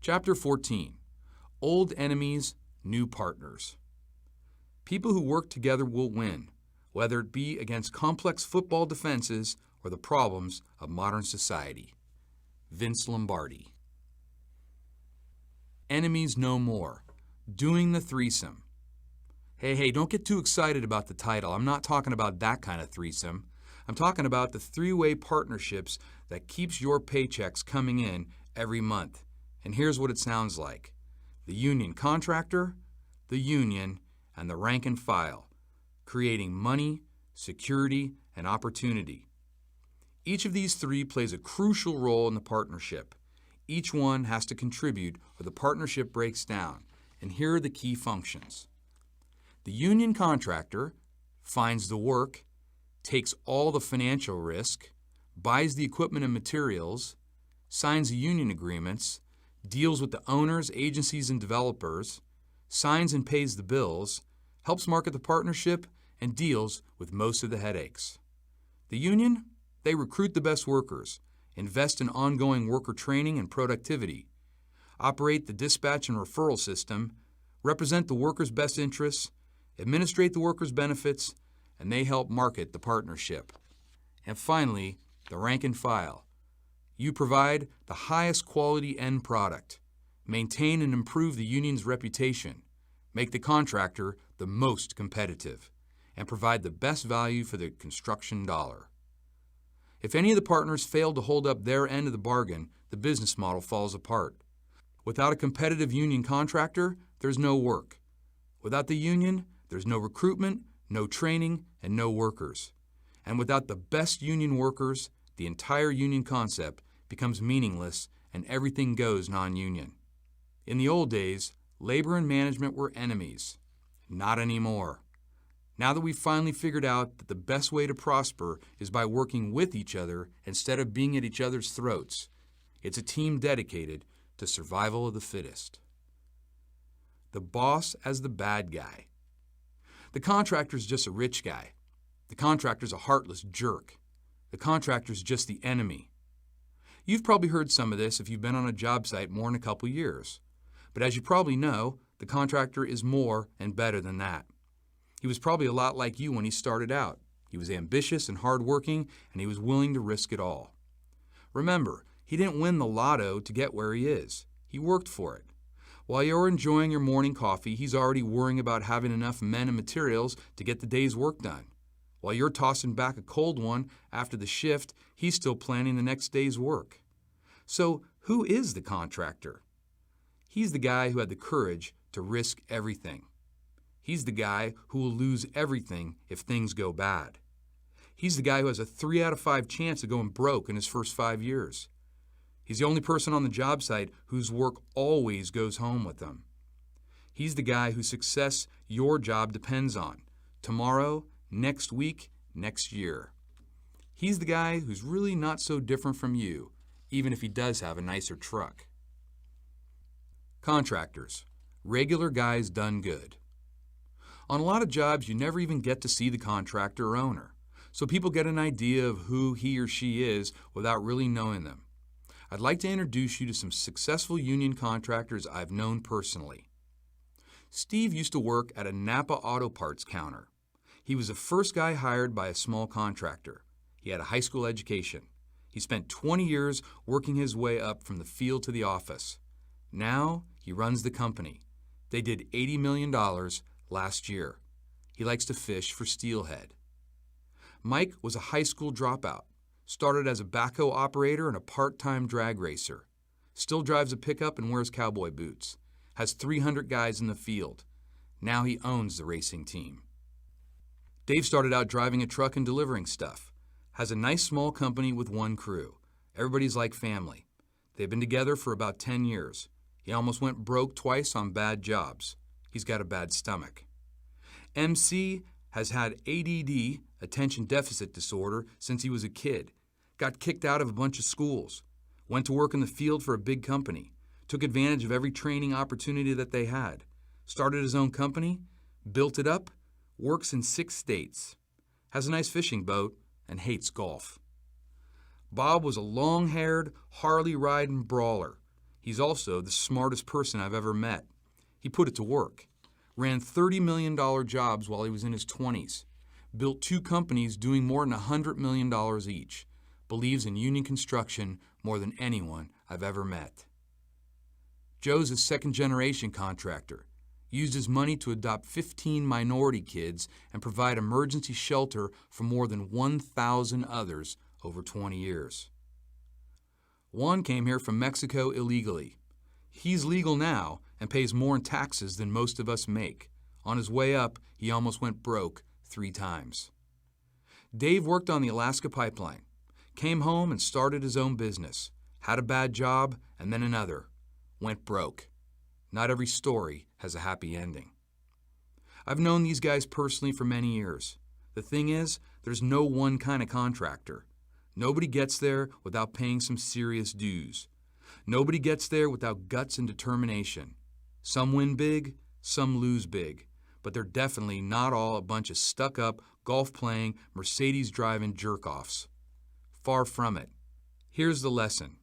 Chapter 14. Old Enemies, New Partners. People who work together will win, whether it be against complex football defenses or the problems of modern society. Vince Lombardi. Enemies no more. Doing the threesome. Hey, don't get too excited about the title. I'm not talking about that kind of threesome. I'm talking about the three-way partnerships that keeps your paychecks coming in every month. And here's what it sounds like. The union contractor, the union, and the rank and file, creating money, security, and opportunity. Each of these three plays a crucial role in the partnership. Each one has to contribute or the partnership breaks down. And here are the key functions. The union contractor finds the work, takes all the financial risk, buys the equipment and materials, signs the union agreements, deals with the owners, agencies, and developers, signs and pays the bills, helps market the partnership, and deals with most of the headaches. The union, they recruit the best workers, invest in ongoing worker training and productivity, operate the dispatch and referral system, represent the workers' best interests, administrate the workers' benefits, and they help market the partnership. And finally, the rank and file. You provide the highest quality end product, maintain and improve the union's reputation, make the contractor the most competitive, and provide the best value for the construction dollar. If any of the partners fail to hold up their end of the bargain, the business model falls apart. Without a competitive union contractor, there's no work. Without the union, there's no recruitment, no training, and no workers. And without the best union workers, the entire union concept becomes meaningless and everything goes non-union. In the old days, labor and management were enemies. Not anymore. Now that we've finally figured out that the best way to prosper is by working with each other instead of being at each other's throats, it's a team dedicated to survival of the fittest. The boss as the bad guy. The contractor's just a rich guy. The contractor's a heartless jerk. The contractor's just the enemy. You've probably heard some of this if you've been on a job site more than a couple years. But as you probably know, the contractor is more and better than that. He was probably a lot like you when he started out. He was ambitious and hardworking, and he was willing to risk it all. Remember, he didn't win the lotto to get where he is. He worked for it. While you're enjoying your morning coffee, he's already worrying about having enough men and materials to get the day's work done. While you're tossing back a cold one after the shift, he's still planning the next day's work. So who is the contractor? He's the guy who had the courage to risk everything. He's the guy who will lose everything if things go bad. He's the guy who has a 3 out of 5 chance of going broke in his first 5 years. He's the only person on the job site whose work always goes home with them. He's the guy whose success your job depends on, tomorrow, next week, next year. He's the guy who's really not so different from you, even if he does have a nicer truck. Contractors, regular guys done good. On a lot of jobs, you never even get to see the contractor or owner, so people get an idea of who he or she is without really knowing them. I'd like to introduce you to some successful union contractors I've known personally. Steve used to work at a Napa auto parts counter. He was the first guy hired by a small contractor. He had a high school education. He spent 20 years working his way up from the field to the office. Now he runs the company. They did $80 million last year. He likes to fish for steelhead. Mike was a high school dropout. Started as a backhoe operator and a part-time drag racer. Still drives a pickup and wears cowboy boots. Has 300 guys in the field. Now he owns the racing team. Dave started out driving a truck and delivering stuff. Has a nice small company with 1 crew. Everybody's like family. They've been together for about 10 years. He almost went broke twice on bad jobs. He's got a bad stomach. MC has had ADD, attention deficit disorder, since he was a kid. Got kicked out of a bunch of schools. Went to work in the field for a big company. Took advantage of every training opportunity that they had. Started his own company, built it up, works in 6 states. Has a nice fishing boat and hates golf. Bob was a long-haired, Harley-riding brawler. He's also the smartest person I've ever met. He put it to work. Ran $30 million jobs while he was in his 20s. Built 2 companies doing more than $100 million each. Believes in union construction more than anyone I've ever met. Joe's a second-generation contractor. Used his money to adopt 15 minority kids and provide emergency shelter for more than 1,000 others over 20 years. Juan came here from Mexico illegally. He's legal now and pays more in taxes than most of us make. On his way up, he almost went broke 3 times. Dave worked on the Alaska pipeline, came home and started his own business, had a bad job and then another, went broke. Not every story has a happy ending. I've known these guys personally for many years. The thing is, there's no one kind of contractor. Nobody gets there without paying some serious dues. Nobody gets there without guts and determination. Some win big, some lose big, but they're definitely not all a bunch of stuck-up, golf-playing, Mercedes-driving jerk-offs. Far from it. Here's the lesson.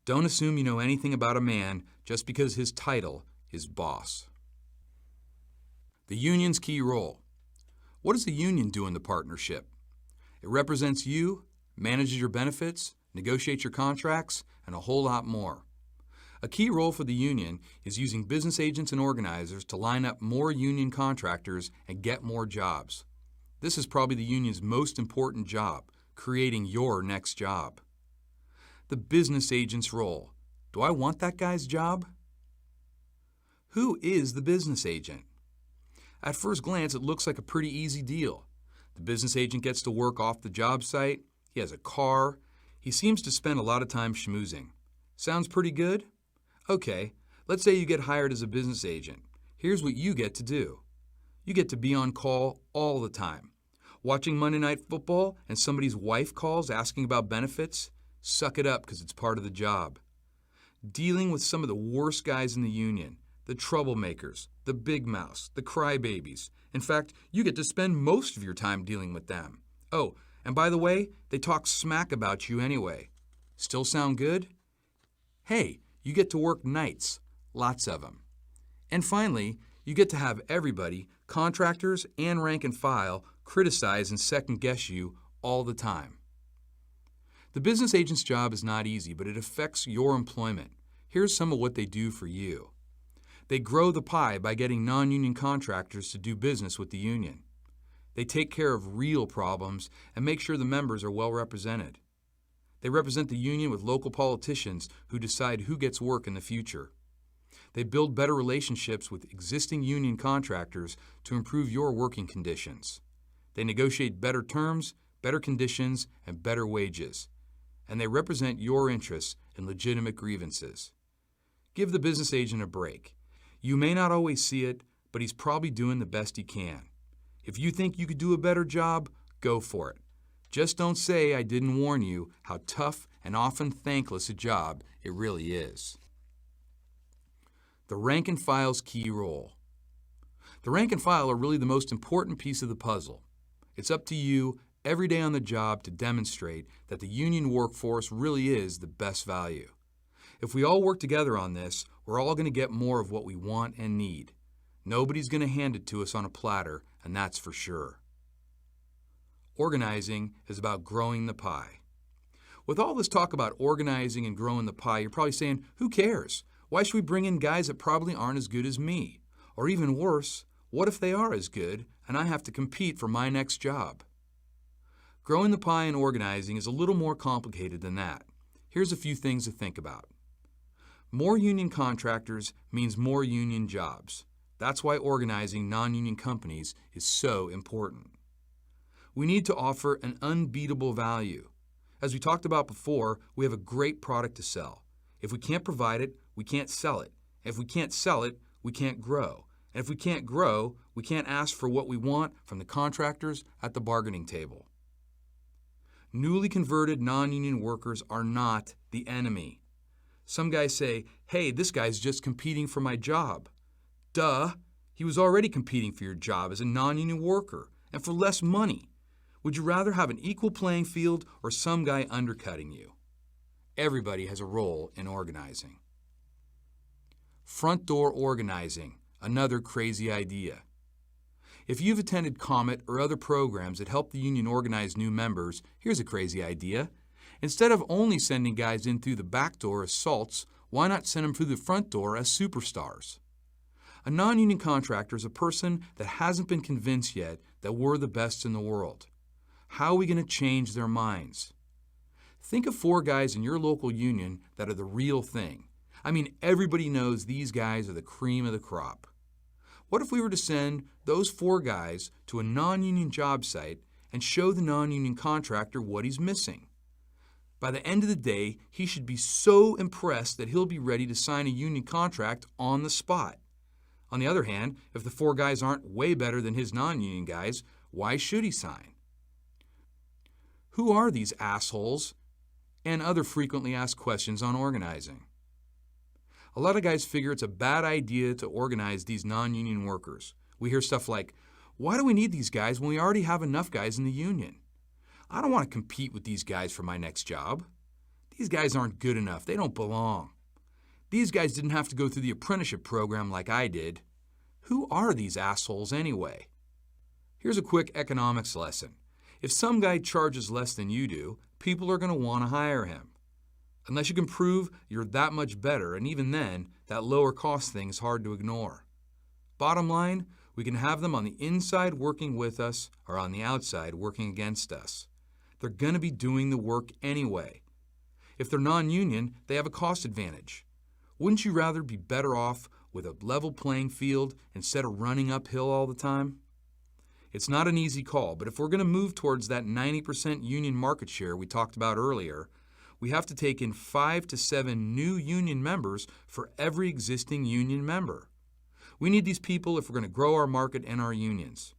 Don't assume you know anything about a man just because his title is boss. The union's key role. What does a union do in the partnership? It represents you, manages your benefits, negotiates your contracts, and a whole lot more. A key role for the union is using business agents and organizers to line up more union contractors and get more jobs. This is probably the union's most important job, creating your next job. The business agent's role. Do I want that guy's job? Who is the business agent? At first glance, it looks like a pretty easy deal. The business agent gets to work off the job site. He has a car. He seems to spend a lot of time schmoozing. Sounds pretty good? Okay, let's say you get hired as a business agent. Here's what you get to do. You get to be on call all the time. Watching Monday Night Football and somebody's wife calls asking about benefits? Suck it up because it's part of the job. Dealing with some of the worst guys in the union, the troublemakers, the big mouths, the crybabies. In fact, you get to spend most of your time dealing with them. Oh, and by the way, they talk smack about you anyway. Still sound good? Hey, you get to work nights, lots of them. And finally, you get to have everybody, contractors and rank and file, criticize and second-guess you all the time. The business agent's job is not easy, but it affects your employment. Here's some of what they do for you. They grow the pie by getting non-union contractors to do business with the union. They take care of real problems and make sure the members are well represented. They represent the union with local politicians who decide who gets work in the future. They build better relationships with existing union contractors to improve your working conditions. They negotiate better terms, better conditions, and better wages. And they represent your interests in legitimate grievances. Give the business agent a break. You may not always see it, but he's probably doing the best he can. If you think you could do a better job, go for it. Just don't say I didn't warn you how tough and often thankless a job it really is. The rank and file's key role. The rank and file are really the most important piece of the puzzle. It's up to you every day on the job to demonstrate that the union workforce really is the best value. If we all work together on this, we're all going to get more of what we want and need. Nobody's going to hand it to us on a platter, and that's for sure. Organizing is about growing the pie. With all this talk about organizing and growing the pie, you're probably saying, who cares? Why should we bring in guys that probably aren't as good as me? Or even worse, what if they are as good and I have to compete for my next job? Growing the pie and organizing is a little more complicated than that. Here's a few things to think about. More union contractors means more union jobs. That's why organizing non-union companies is so important. We need to offer an unbeatable value. As we talked about before, we have a great product to sell. If we can't provide it, we can't sell it. If we can't sell it, we can't grow. And if we can't grow, we can't ask for what we want from the contractors at the bargaining table. Newly converted non-union workers are not the enemy. Some guys say, hey, this guy's just competing for my job. Duh, he was already competing for your job as a non-union worker and for less money. Would you rather have an equal playing field or some guy undercutting you? Everybody has a role in organizing. Front door organizing, another crazy idea. If you've attended Comet or other programs that help the union organize new members, here's a crazy idea. Instead of only sending guys in through the back door as salts, why not send them through the front door as superstars? A non-union contractor is a person that hasn't been convinced yet that we're the best in the world. How are we going to change their minds? Think of 4 guys in your local union that are the real thing. I mean, everybody knows these guys are the cream of the crop. What if we were to send those 4 guys to a non-union job site and show the non-union contractor what he's missing? By the end of the day, he should be so impressed that he'll be ready to sign a union contract on the spot. On the other hand, if the 4 guys aren't way better than his non-union guys, why should he sign? Who are these assholes? And other frequently asked questions on organizing. A lot of guys figure it's a bad idea to organize these non-union workers. We hear stuff like, why do we need these guys when we already have enough guys in the union? I don't want to compete with these guys for my next job. These guys aren't good enough. They don't belong. These guys didn't have to go through the apprenticeship program like I did. Who are these assholes anyway? Here's a quick economics lesson. If some guy charges less than you do, people are going to want to hire him. Unless you can prove you're that much better, and even then, that lower cost thing is hard to ignore. Bottom line, we can have them on the inside working with us or on the outside working against us. They're going to be doing the work anyway. If they're non-union, they have a cost advantage. Wouldn't you rather be better off with a level playing field instead of running uphill all the time? It's not an easy call, but if we're going to move towards that 90% union market share we talked about earlier, we have to take in 5 to 7 new union members for every existing union member. We need these people if we're going to grow our market and our unions.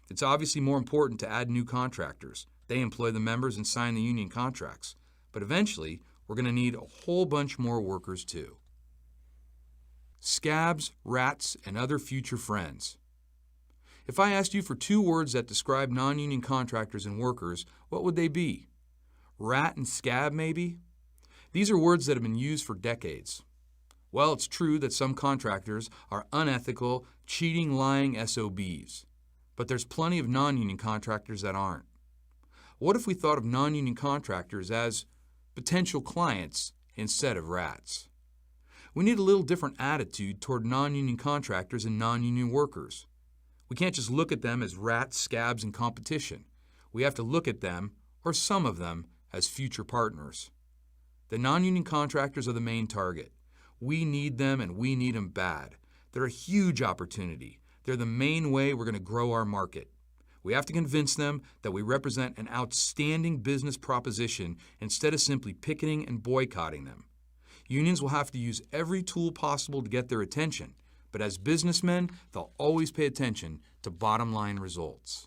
It's obviously more important to add new contractors. They employ the members and sign the union contracts. But eventually, we're going to need a whole bunch more workers too. Scabs, rats, and other future friends. If I asked you for 2 words that describe non-union contractors and workers, what would they be? Rat and scab, maybe? These are words that have been used for decades. Well, it's true that some contractors are unethical, cheating, lying SOBs. But there's plenty of non-union contractors that aren't. What if we thought of non-union contractors as potential clients instead of rats? We need a little different attitude toward non-union contractors and non-union workers. We can't just look at them as rats, scabs, and competition. We have to look at them, or some of them, as future partners. The non-union contractors are the main target. We need them, and we need them bad. They're a huge opportunity. They're the main way we're going to grow our market. We have to convince them that we represent an outstanding business proposition instead of simply picketing and boycotting them. Unions will have to use every tool possible to get their attention, but as businessmen, they'll always pay attention to bottom line results.